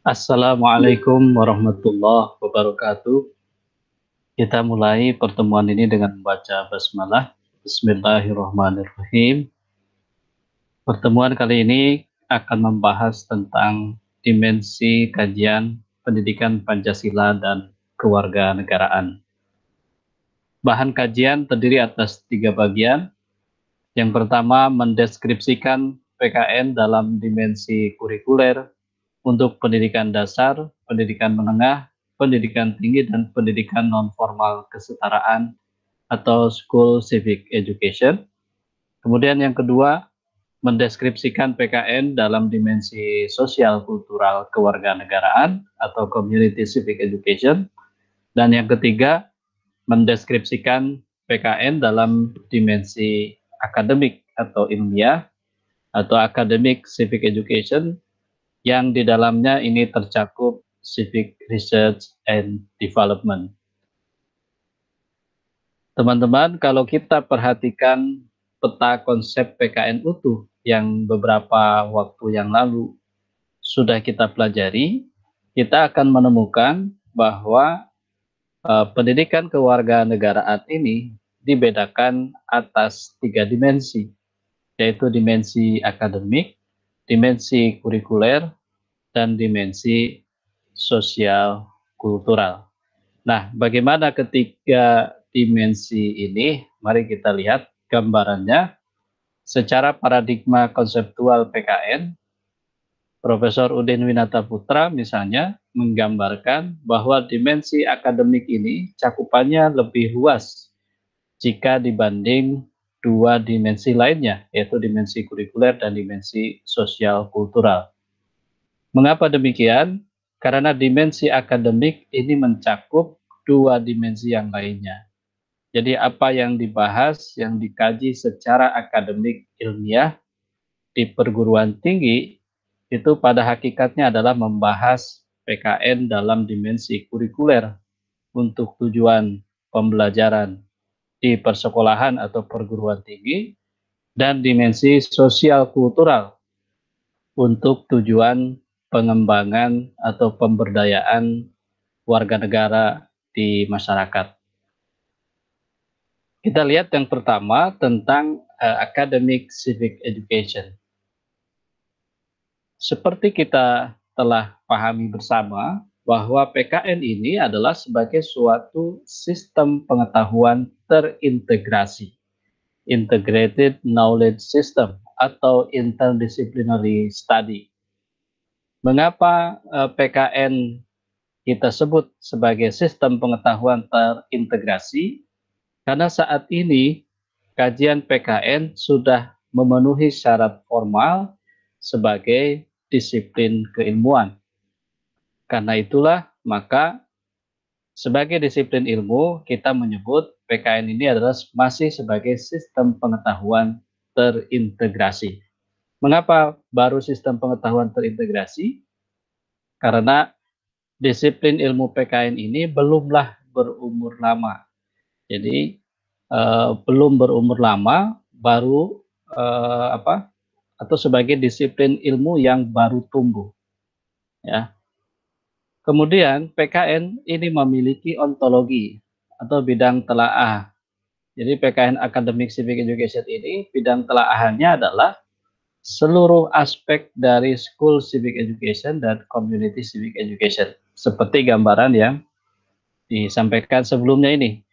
Assalamualaikum warahmatullahi wabarakatuh. Kita mulai pertemuan ini dengan membaca basmalah. Bismillahirrahmanirrahim. Pertemuan kali ini akan membahas tentang dimensi kajian pendidikan Pancasila dan kewarganegaraan. Bahan kajian terdiri atas 3 bagian. Yang pertama, mendeskripsikan PKN dalam dimensi kurikuler untuk pendidikan dasar, pendidikan menengah, pendidikan tinggi, dan pendidikan non-formal kesetaraan atau School Civic Education. Kemudian yang kedua, mendeskripsikan PKN dalam dimensi sosial kultural kewarganegaraan atau Community Civic Education. Dan yang ketiga, mendeskripsikan PKN dalam dimensi akademik atau ilmiah atau Academic Civic Education yang di dalamnya ini tercakup Civic Research and Development. Teman-teman, kalau kita perhatikan peta konsep PKN utuh yang beberapa waktu yang lalu sudah kita pelajari, kita akan menemukan bahwa pendidikan kewarganegaraan ini dibedakan atas 3 dimensi, yaitu dimensi akademik, dimensi kurikuler, dan dimensi sosial kultural. Nah, bagaimana ketiga dimensi ini? Mari kita lihat gambarannya. Secara paradigma konseptual PKN, Profesor Udin Winata Putra misalnya menggambarkan bahwa dimensi akademik ini cakupannya lebih luas jika dibanding 2 dimensi lainnya, yaitu dimensi kurikuler dan dimensi sosial kultural. Mengapa demikian? Karena dimensi akademik ini mencakup 2 dimensi yang lainnya. Jadi apa yang dibahas, yang dikaji secara akademik ilmiah di perguruan tinggi itu pada hakikatnya adalah membahas PKN dalam dimensi kurikuler untuk tujuan pembelajaran di persekolahan atau perguruan tinggi, dan dimensi sosial kultural untuk tujuan pengembangan atau pemberdayaan warga negara di masyarakat. Kita lihat yang pertama tentang Academic Civic Education. Seperti kita telah pahami bersama bahwa PKN ini adalah sebagai suatu sistem pengetahuan terintegrasi, Integrated Knowledge System atau Interdisciplinary Study. Mengapa PKN kita sebut sebagai sistem pengetahuan terintegrasi? Karena saat ini kajian PKN sudah memenuhi syarat formal sebagai disiplin keilmuan. Karena itulah maka sebagai disiplin ilmu kita menyebut PKN ini adalah masih sebagai sistem pengetahuan terintegrasi. Mengapa baru sistem pengetahuan terintegrasi? Karena disiplin ilmu PKN ini belumlah berumur lama. Jadi belum berumur lama, baru atau sebagai disiplin ilmu yang baru tumbuh. Ya. Kemudian PKN ini memiliki ontologi atau bidang telaah. Jadi PKN Academic Civic Education ini bidang telaahannya adalah seluruh aspek dari School Civic Education dan Community Civic Education. Seperti gambaran yang disampaikan sebelumnya ini.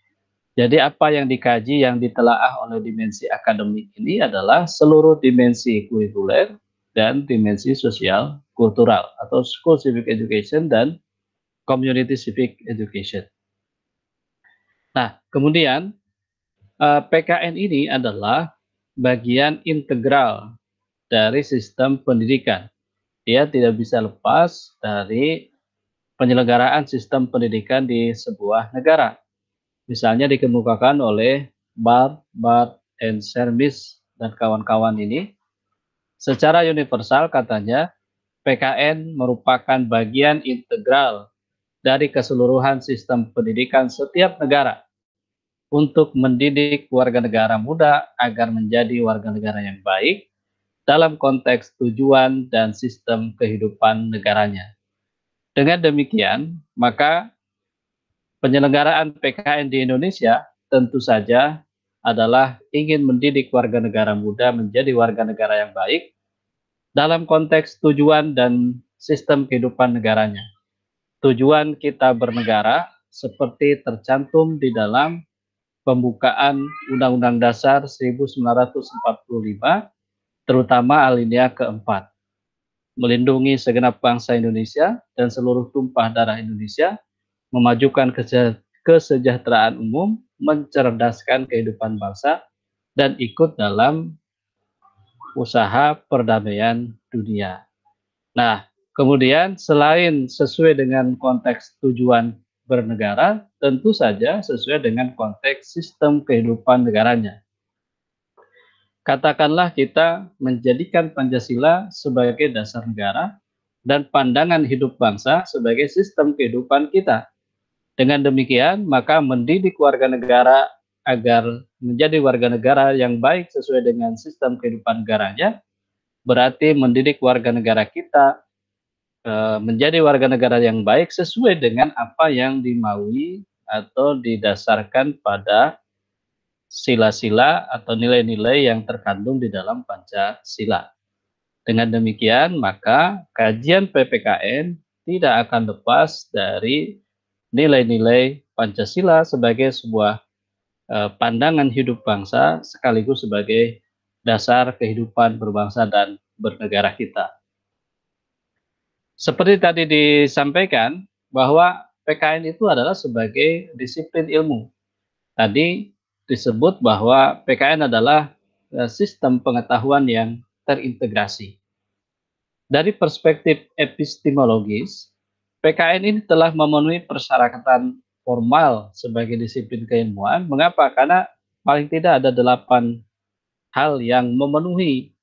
Jadi apa yang dikaji, yang ditelaah oleh dimensi akademik ini adalah seluruh dimensi kurikuler dan dimensi sosial kultural atau School Civic Education dan Community Civic Education. Nah, kemudian PKN ini adalah bagian integral dari sistem pendidikan. Dia tidak bisa lepas dari penyelenggaraan sistem pendidikan di sebuah negara. Misalnya dikemukakan oleh Bart and Sermis dan kawan-kawan ini. Secara universal katanya, PKN merupakan bagian integral dari keseluruhan sistem pendidikan setiap negara untuk mendidik warga negara muda agar menjadi warga negara yang baik dalam konteks tujuan dan sistem kehidupan negaranya. Dengan demikian, maka penyelenggaraan PKN di Indonesia tentu saja adalah ingin mendidik warga negara muda menjadi warga negara yang baik dalam konteks tujuan dan sistem kehidupan negaranya. Tujuan kita bernegara seperti tercantum di dalam pembukaan Undang-Undang Dasar 1945, terutama alinea keempat, melindungi segenap bangsa Indonesia dan seluruh tumpah darah Indonesia, memajukan kesejahteraan umum, mencerdaskan kehidupan bangsa, dan ikut dalam usaha perdamaian dunia. Nah, kemudian selain sesuai dengan konteks tujuan bernegara, tentu saja sesuai dengan konteks sistem kehidupan negaranya. Katakanlah kita menjadikan Pancasila sebagai dasar negara dan pandangan hidup bangsa sebagai sistem kehidupan kita. Dengan demikian, maka mendidik warga negara agar menjadi warga negara yang baik sesuai dengan sistem kehidupan negaranya, berarti mendidik warga negara kita menjadi warga negara yang baik sesuai dengan apa yang dimaui atau didasarkan pada sila-sila atau nilai-nilai yang terkandung di dalam Pancasila. Dengan demikian, maka kajian PPKN tidak akan lepas dari nilai-nilai Pancasila sebagai sebuah pandangan hidup bangsa sekaligus sebagai dasar kehidupan berbangsa dan bernegara kita. Seperti tadi disampaikan bahwa PKN itu adalah sebagai disiplin ilmu. Tadi disebut bahwa PKN adalah sistem pengetahuan yang terintegrasi. Dari perspektif epistemologis, PKN ini telah memenuhi persyaratan formal sebagai disiplin keilmuan. Mengapa? Karena paling tidak ada 8 hal yang memenuhi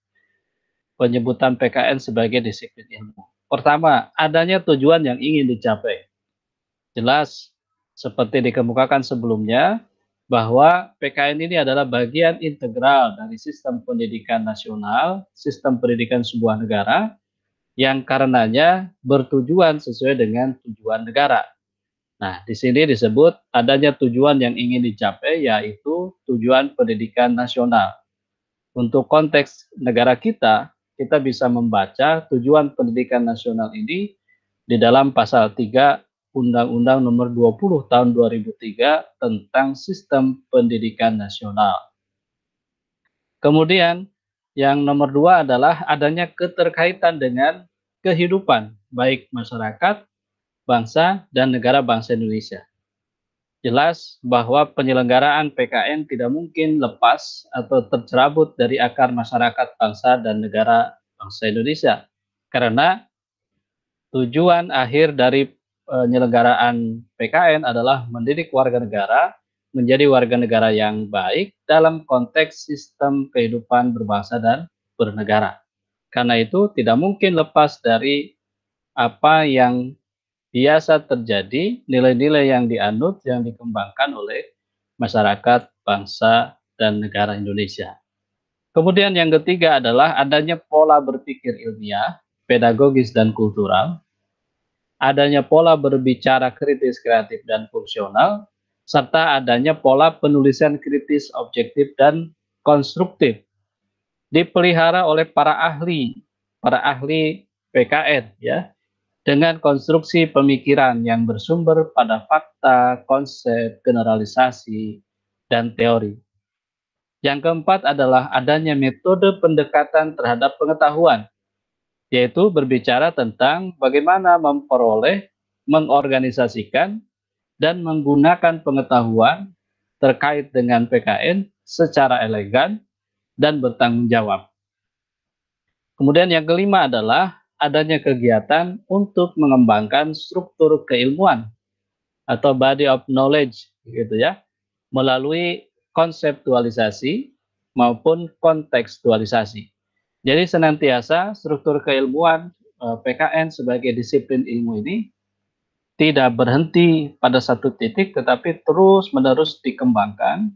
penyebutan PKN sebagai disiplin ilmu. Pertama, adanya tujuan yang ingin dicapai. Jelas, seperti dikemukakan sebelumnya, bahwa PKN ini adalah bagian integral dari sistem pendidikan nasional, sistem pendidikan sebuah negara, yang karenanya bertujuan sesuai dengan tujuan negara. Nah, di sini disebut adanya tujuan yang ingin dicapai, yaitu tujuan pendidikan nasional. Untuk konteks negara kita bisa membaca tujuan pendidikan nasional ini di dalam pasal 3 Undang-Undang Nomor 20 Tahun 2003 tentang Sistem Pendidikan Nasional. Kemudian yang nomor 2 adalah adanya keterkaitan dengan kehidupan baik masyarakat, bangsa, dan negara bangsa Indonesia. Jelas bahwa penyelenggaraan PKN tidak mungkin lepas atau tercerabut dari akar masyarakat bangsa dan negara bangsa Indonesia. Karena tujuan akhir dari penyelenggaraan PKN adalah mendidik warga negara menjadi warga negara yang baik dalam konteks sistem kehidupan berbangsa dan bernegara. Karena itu tidak mungkin lepas dari apa yang biasa terjadi, nilai-nilai yang dianut, yang dikembangkan oleh masyarakat, bangsa, dan negara Indonesia. Kemudian yang ketiga adalah adanya pola berpikir ilmiah, pedagogis, dan kultural, adanya pola berbicara kritis, kreatif, dan fungsional, serta adanya pola penulisan kritis, objektif, dan konstruktif. Dipelihara oleh para ahli PKN, ya, dengan konstruksi pemikiran yang bersumber pada fakta, konsep, generalisasi, dan teori. Yang keempat adalah adanya metode pendekatan terhadap pengetahuan, yaitu berbicara tentang bagaimana memperoleh, mengorganisasikan, dan menggunakan pengetahuan terkait dengan PKN secara elegan dan bertanggung jawab. Kemudian yang kelima adalah adanya kegiatan untuk mengembangkan struktur keilmuan atau body of knowledge gitu ya, melalui konseptualisasi maupun kontekstualisasi. Jadi senantiasa struktur keilmuan PKN sebagai disiplin ilmu ini tidak berhenti pada satu titik tetapi terus-menerus dikembangkan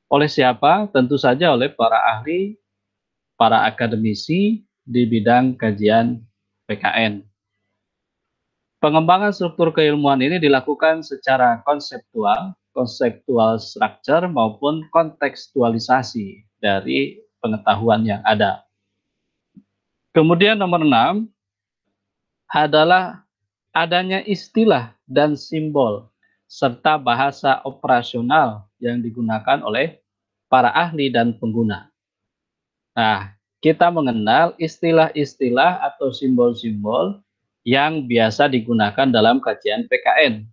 oleh siapa? Tentu saja oleh para ahli, para akademisi di bidang kajian PKN. Pengembangan struktur keilmuan ini dilakukan secara konseptual structure maupun kontekstualisasi dari pengetahuan yang ada. Kemudian nomor 6 adalah adanya istilah dan simbol serta bahasa operasional yang digunakan oleh para ahli dan pengguna. Nah, kita mengenal istilah-istilah atau simbol-simbol yang biasa digunakan dalam kajian PKN.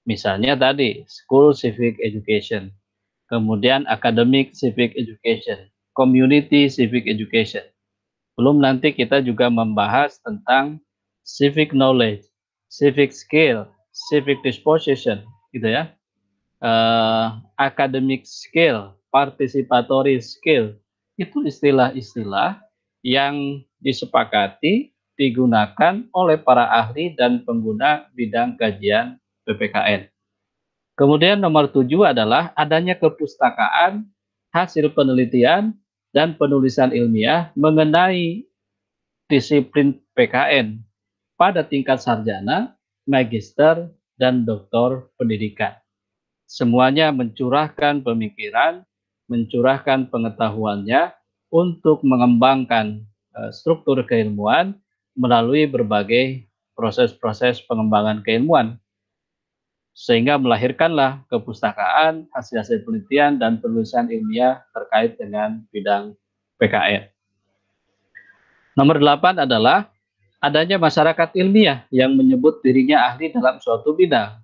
Misalnya tadi, School Civic Education, kemudian Academic Civic Education, Community Civic Education. Belum nanti kita juga membahas tentang civic knowledge, civic skill, civic disposition, gitu ya. Academic skill, participatory skill, itu istilah-istilah yang disepakati digunakan oleh para ahli dan pengguna bidang kajian PPKN. Kemudian nomor 7 adalah adanya kepustakaan, hasil penelitian, dan penulisan ilmiah mengenai disiplin PKN pada tingkat sarjana, magister, dan doktor pendidikan. Semuanya mencurahkan pemikiran, mencurahkan pengetahuannya untuk mengembangkan struktur keilmuan melalui berbagai proses-proses pengembangan keilmuan, sehingga melahirkanlah kepustakaan, hasil-hasil penelitian, dan penulisan ilmiah terkait dengan bidang PKN. Nomor 8 adalah adanya masyarakat ilmiah yang menyebut dirinya ahli dalam suatu bidang.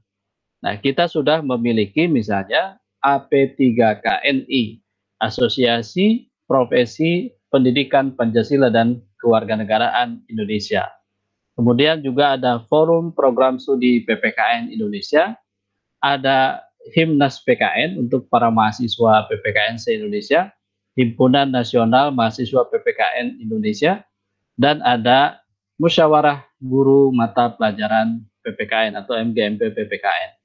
Nah, kita sudah memiliki misalnya AP3KNI, Asosiasi Profesi Pendidikan Pancasila dan Kewarganegaraan Indonesia. Kemudian juga ada Forum Program Studi PPKN Indonesia, ada Himnas PKN untuk para mahasiswa PPKN se-Indonesia, Himpunan Nasional Mahasiswa PPKN Indonesia, dan ada Musyawarah Guru Mata Pelajaran PPKN atau MGMP PPKN.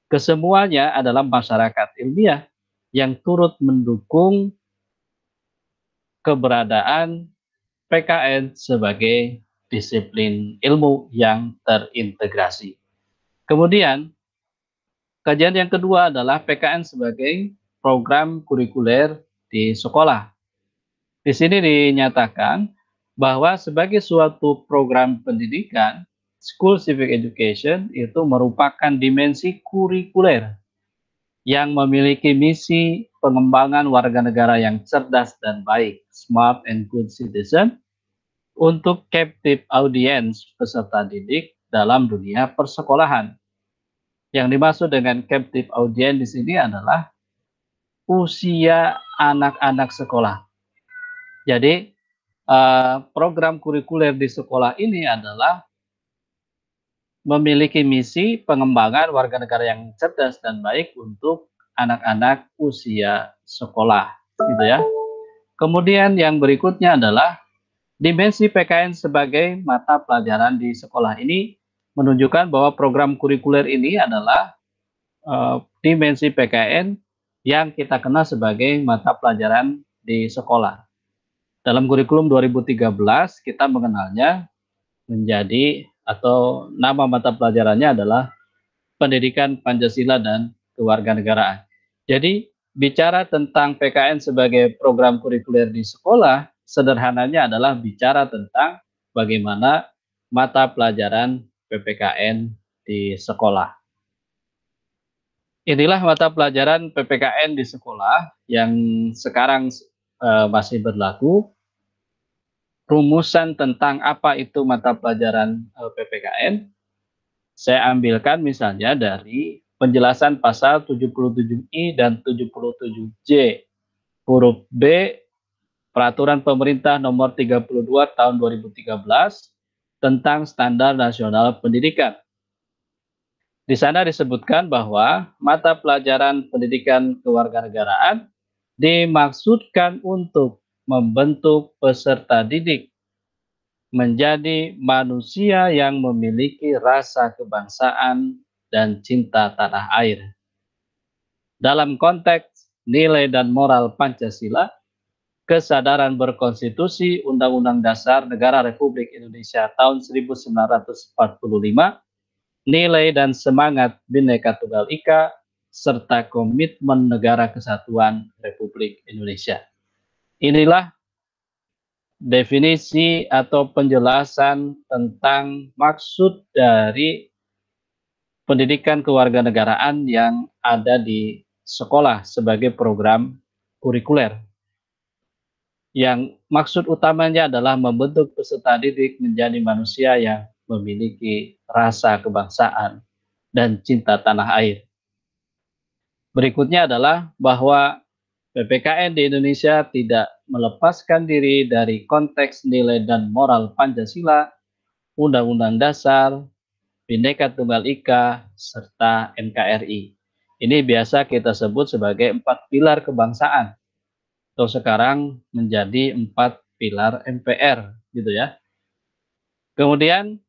Kesemuanya adalah masyarakat ilmiah yang turut mendukung keberadaan PKN sebagai disiplin ilmu yang terintegrasi. Kemudian, kajian yang kedua adalah PKN sebagai program kurikuler di sekolah. Di sini dinyatakan bahwa sebagai suatu program pendidikan, School Civic Education itu merupakan dimensi kurikuler yang memiliki misi pengembangan warga negara yang cerdas dan baik, smart and good citizen, untuk captive audience peserta didik dalam dunia persekolahan. Yang dimaksud dengan captive audience di sini adalah usia anak-anak sekolah. Jadi program kurikuler di sekolah ini adalah memiliki misi pengembangan warga negara yang cerdas dan baik untuk anak-anak usia sekolah, gitu ya. Kemudian yang berikutnya adalah dimensi PKN sebagai mata pelajaran di sekolah ini menunjukkan bahwa program kurikuler ini adalah dimensi PKN yang kita kenal sebagai mata pelajaran di sekolah. Dalam kurikulum 2013 kita mengenalnya menjadi atau nama mata pelajarannya adalah Pendidikan Pancasila dan Kewarganegaraan. Jadi bicara tentang PKN sebagai program kurikuler di sekolah, sederhananya adalah bicara tentang bagaimana mata pelajaran PPKN di sekolah. Inilah mata pelajaran PPKN di sekolah yang sekarang masih berlaku. Rumusan tentang apa itu mata pelajaran PPKN, saya ambilkan misalnya dari penjelasan pasal 77I dan 77J huruf B Peraturan Pemerintah Nomor 32 Tahun 2013 tentang Standar Nasional Pendidikan. Di sana disebutkan bahwa mata pelajaran pendidikan kewarganegaraan dimaksudkan untuk membentuk peserta didik menjadi manusia yang memiliki rasa kebangsaan dan cinta tanah air. Dalam konteks nilai dan moral Pancasila, kesadaran berkonstitusi Undang-Undang Dasar Negara Republik Indonesia tahun 1945 nilai dan semangat Bhinneka Tunggal Ika, serta komitmen Negara Kesatuan Republik Indonesia. Inilah definisi atau penjelasan tentang maksud dari pendidikan kewarganegaraan yang ada di sekolah sebagai program kurikuler. Yang maksud utamanya adalah membentuk peserta didik menjadi manusia yang memiliki rasa kebangsaan dan cinta tanah air. Berikutnya adalah bahwa PPKN di Indonesia tidak melepaskan diri dari konteks nilai dan moral Pancasila, Undang-Undang Dasar, Bhinneka Tunggal Ika, serta NKRI. Ini biasa kita sebut sebagai 4 pilar kebangsaan, atau sekarang menjadi 4 pilar MPR, gitu ya. Kemudian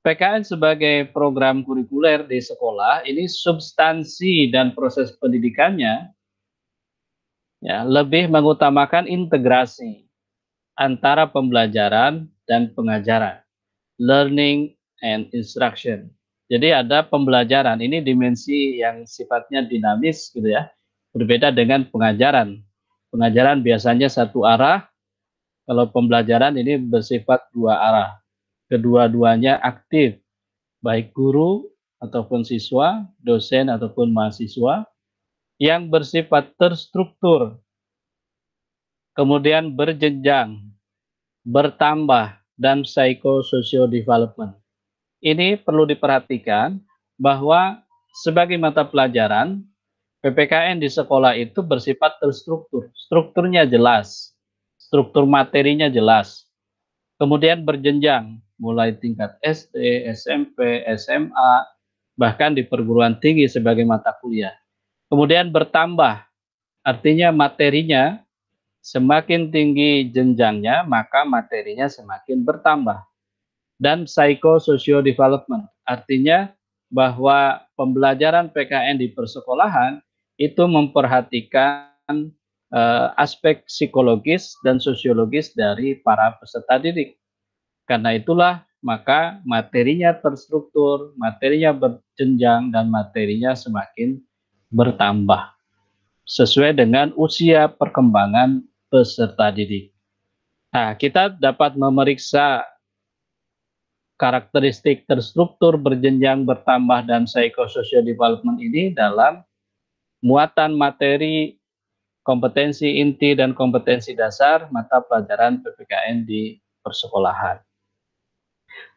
PKN sebagai program kurikuler di sekolah ini substansi dan proses pendidikannya ya lebih mengutamakan integrasi antara pembelajaran dan pengajaran, learning and instruction. Jadi ada pembelajaran, ini dimensi yang sifatnya dinamis gitu ya, berbeda dengan pengajaran. Pengajaran biasanya satu arah, kalau pembelajaran ini bersifat dua arah. Kedua-duanya aktif, baik guru ataupun siswa, dosen ataupun mahasiswa, yang bersifat terstruktur, kemudian berjenjang, bertambah, dan psychosocial development. Ini perlu diperhatikan bahwa sebagai mata pelajaran, PPKN di sekolah itu bersifat terstruktur. Strukturnya jelas, struktur materinya jelas. Kemudian berjenjang, mulai tingkat SD, SMP, SMA, bahkan di perguruan tinggi sebagai mata kuliah. Kemudian bertambah, artinya materinya semakin tinggi jenjangnya, maka materinya semakin bertambah. Dan psychosocial development, artinya bahwa pembelajaran PKN di persekolahan itu memperhatikan aspek psikologis dan sosiologis dari para peserta didik. Karena itulah maka materinya terstruktur, materinya berjenjang, dan materinya semakin bertambah sesuai dengan usia perkembangan peserta didik. Nah, kita dapat memeriksa karakteristik terstruktur, berjenjang, bertambah, dan psychosocial development ini dalam muatan materi, kompetensi inti, dan kompetensi dasar mata pelajaran PPKN di persekolahan.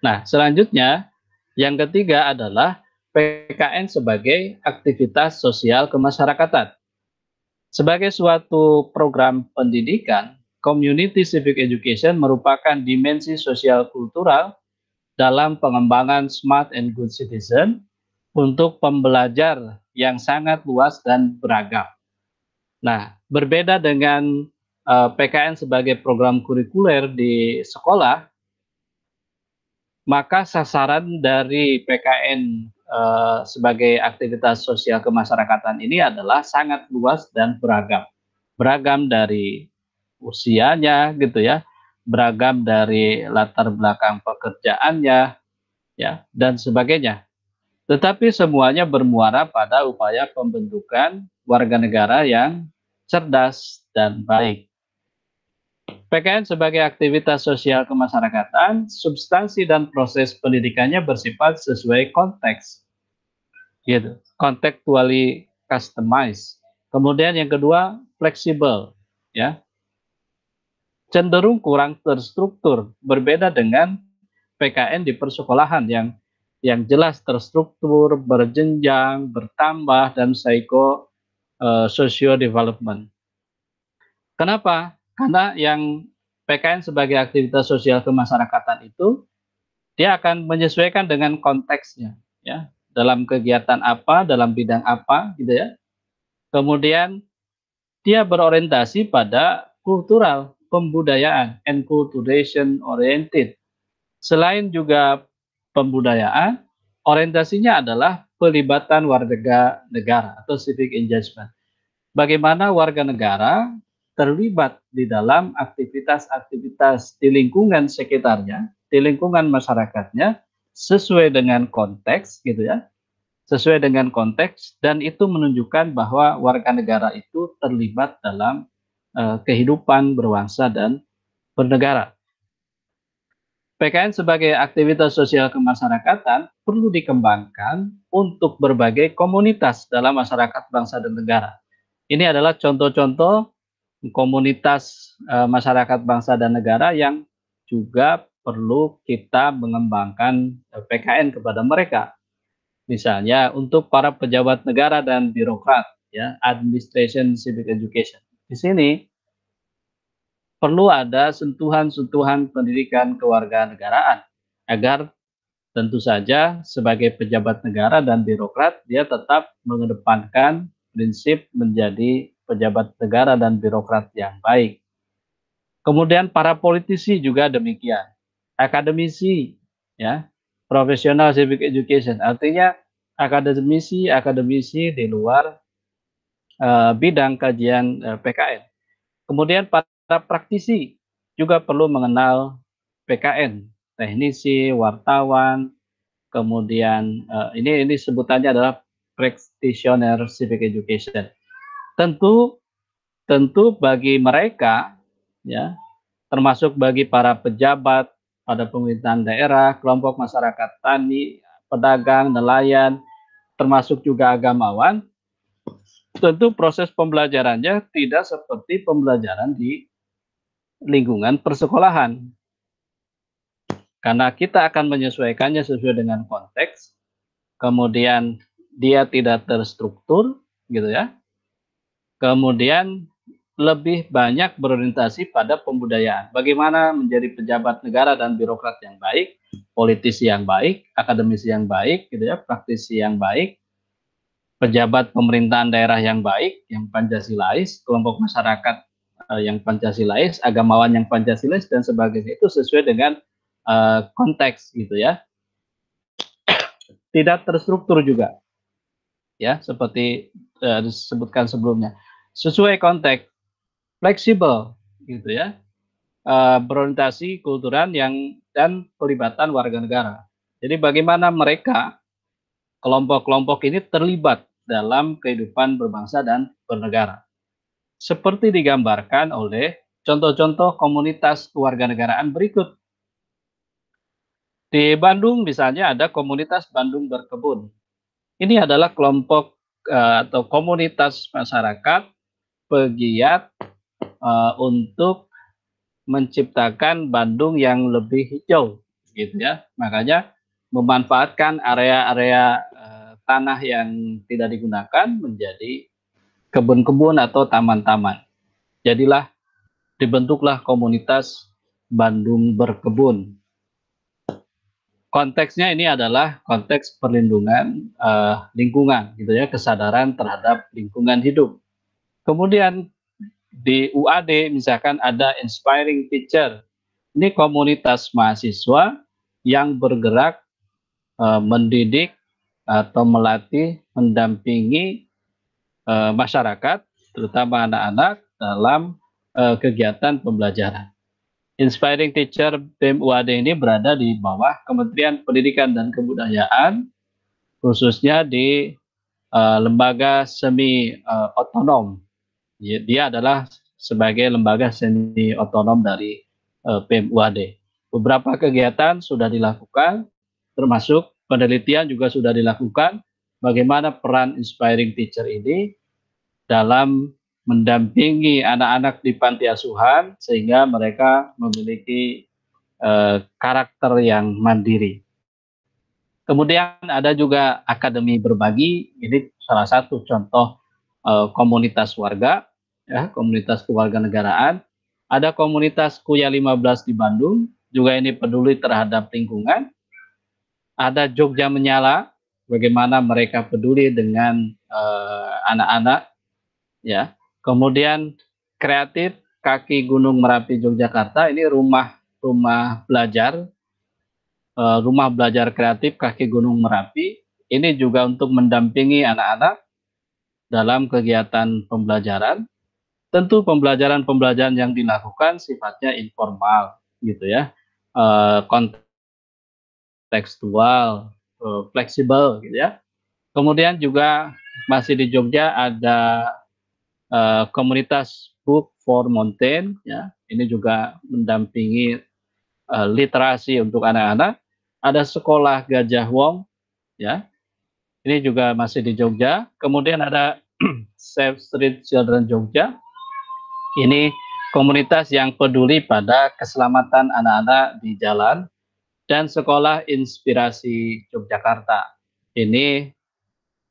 Nah, selanjutnya, yang ketiga adalah PKN sebagai aktivitas sosial kemasyarakatan. Sebagai suatu program pendidikan, community civic education merupakan dimensi sosial kultural dalam pengembangan smart and good citizen untuk pembelajar yang sangat luas dan beragam. Nah, berbeda dengan PKN sebagai program kurikuler di sekolah, maka sasaran dari PKN sebagai aktivitas sosial kemasyarakatan ini adalah sangat luas dan beragam. Beragam dari usianya gitu ya, beragam dari latar belakang pekerjaannya ya dan sebagainya. Tetapi semuanya bermuara pada upaya pembentukan warga negara yang cerdas dan baik. PKN sebagai aktivitas sosial kemasyarakatan, substansi dan proses pendidikannya bersifat sesuai konteks, gitu, contextually customized. Kemudian yang kedua, fleksibel, ya, cenderung kurang terstruktur, berbeda dengan PKN di persekolahan yang jelas terstruktur, berjenjang, bertambah, dan social development. Kenapa? Karena yang PKN sebagai aktivitas sosial kemasyarakatan itu dia akan menyesuaikan dengan konteksnya, ya, dalam kegiatan apa, dalam bidang apa, gitu ya. Kemudian dia berorientasi pada kultural, pembudayaan, enculturation oriented. Selain juga pembudayaan, orientasinya adalah pelibatan warga negara atau civic engagement. Bagaimana warga negara terlibat di dalam aktivitas-aktivitas di lingkungan sekitarnya, di lingkungan masyarakatnya, sesuai dengan konteks gitu ya, sesuai dengan konteks dan itu menunjukkan bahwa warga negara itu terlibat dalam kehidupan berbangsa dan bernegara. PKN sebagai aktivitas sosial kemasyarakatan perlu dikembangkan untuk berbagai komunitas dalam masyarakat bangsa dan negara. Ini adalah contoh-contoh komunitas masyarakat bangsa dan negara yang juga perlu kita mengembangkan PKN kepada mereka. Misalnya untuk para pejabat negara dan birokrat, ya, administration civic education. Di sini perlu ada sentuhan-sentuhan pendidikan kewarganegaraan agar tentu saja sebagai pejabat negara dan birokrat dia tetap mengedepankan prinsip menjadi pejabat negara dan birokrat yang baik. Kemudian para politisi juga demikian. Akademisi, ya, profesional civic education, artinya akademisi di luar bidang kajian PKN. Kemudian para praktisi juga perlu mengenal PKN, teknisi, wartawan, kemudian ini sebutannya adalah practitioner civic education. Tentu tentu bagi mereka, ya, termasuk bagi para pejabat pada pemerintahan daerah, kelompok masyarakat tani, pedagang, nelayan, termasuk juga agamawan, tentu proses pembelajarannya tidak seperti pembelajaran di lingkungan persekolahan. Karena kita akan menyesuaikannya sesuai dengan konteks, kemudian dia tidak terstruktur, gitu ya. Kemudian lebih banyak berorientasi pada pembudayaan. Bagaimana menjadi pejabat negara dan birokrat yang baik, politisi yang baik, akademisi yang baik, gitu ya, praktisi yang baik, pejabat pemerintahan daerah yang baik, yang Pancasilais, kelompok masyarakat yang Pancasilais, agamawan yang Pancasilais dan sebagainya itu sesuai dengan konteks gitu ya. Tidak terstruktur juga, ya, seperti disebutkan sebelumnya. Sesuai konteks, fleksibel gitu ya. Berorientasi kultural dan pelibatan warga negara. Jadi bagaimana mereka kelompok-kelompok ini terlibat dalam kehidupan berbangsa dan bernegara. Seperti digambarkan oleh contoh-contoh komunitas kewarganegaraan berikut. Di Bandung misalnya ada komunitas Bandung Berkebun. Ini adalah kelompok atau komunitas masyarakat pegiat untuk menciptakan Bandung yang lebih hijau, gitu ya. Makanya memanfaatkan area-area tanah yang tidak digunakan menjadi kebun-kebun atau taman-taman. Jadilah dibentuklah komunitas Bandung Berkebun. Konteksnya ini adalah konteks perlindungan lingkungan, gitu ya, kesadaran terhadap lingkungan hidup. Kemudian di UAD misalkan ada Inspiring Teacher. Ini komunitas mahasiswa yang bergerak mendidik atau melatih, mendampingi masyarakat, terutama anak-anak dalam kegiatan pembelajaran. Inspiring Teacher BEM UAD ini berada di bawah Kementerian Pendidikan dan Kebudayaan, khususnya di lembaga semi otonom. Dia adalah sebagai lembaga semi otonom dari BEM UAD. Beberapa kegiatan sudah dilakukan, termasuk penelitian juga sudah dilakukan bagaimana peran Inspiring Teacher ini dalam mendampingi anak-anak di panti asuhan sehingga mereka memiliki karakter yang mandiri. Kemudian ada juga Akademi Berbagi, ini salah satu contoh komunitas warga, ya, komunitas kewarganegaraan. Ada komunitas Kuya 15 di Bandung, juga ini peduli terhadap lingkungan. Ada Jogja Menyala, bagaimana mereka peduli dengan anak-anak, ya. Kemudian kreatif kaki Gunung Merapi Yogyakarta, ini rumah belajar, rumah belajar kreatif kaki Gunung Merapi. Ini juga untuk mendampingi anak-anak dalam kegiatan pembelajaran. Tentu pembelajaran yang dilakukan sifatnya informal, gitu ya. Konten tekstual, fleksibel gitu ya. Kemudian juga masih di Jogja ada komunitas Book for Mountain ya. Ini juga mendampingi literasi untuk anak-anak. Ada sekolah Gajah Wong ya. Ini juga masih di Jogja. Kemudian ada Save Street Children Jogja. Ini komunitas yang peduli pada keselamatan anak-anak di jalan, dan Sekolah Inspirasi Yogyakarta. Ini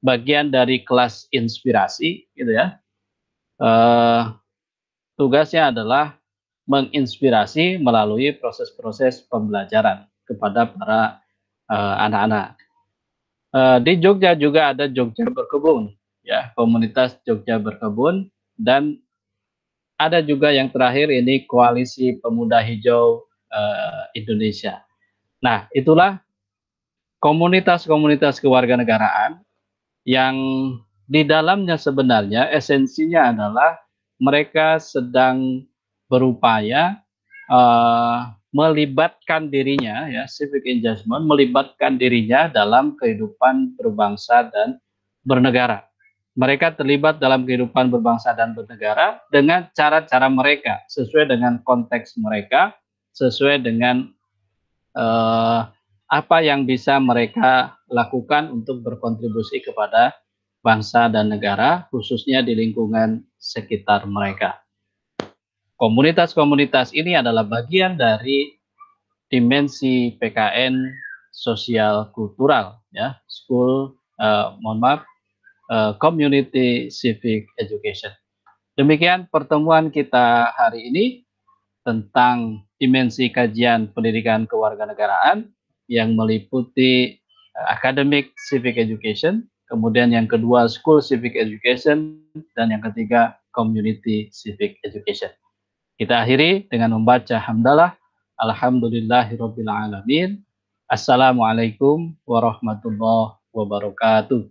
bagian dari kelas inspirasi gitu ya. Tugasnya adalah menginspirasi melalui proses-proses pembelajaran kepada para anak-anak. Di Jogja juga ada Jogja Berkebun, ya, komunitas Jogja Berkebun, dan ada juga yang terakhir ini Koalisi Pemuda Hijau Indonesia. Nah, itulah komunitas-komunitas kewarganegaraan yang di dalamnya sebenarnya esensinya adalah mereka sedang berupaya melibatkan dirinya, ya, civic engagement, melibatkan dirinya dalam kehidupan berbangsa dan bernegara. Mereka terlibat dalam kehidupan berbangsa dan bernegara dengan cara-cara mereka, sesuai dengan konteks mereka, sesuai dengan apa yang bisa mereka lakukan untuk berkontribusi kepada bangsa dan negara, khususnya di lingkungan sekitar mereka. Komunitas-komunitas ini adalah bagian dari dimensi PKN sosial kultural, ya, community civic education. Demikian pertemuan kita hari ini tentang dimensi kajian pendidikan kewarganegaraan yang meliputi academic civic education, kemudian yang kedua school civic education, dan yang ketiga community civic education. Kita akhiri dengan membaca hamdalah. Alhamdulillahirabbil alamin. Assalamualaikum warahmatullahi wabarakatuh.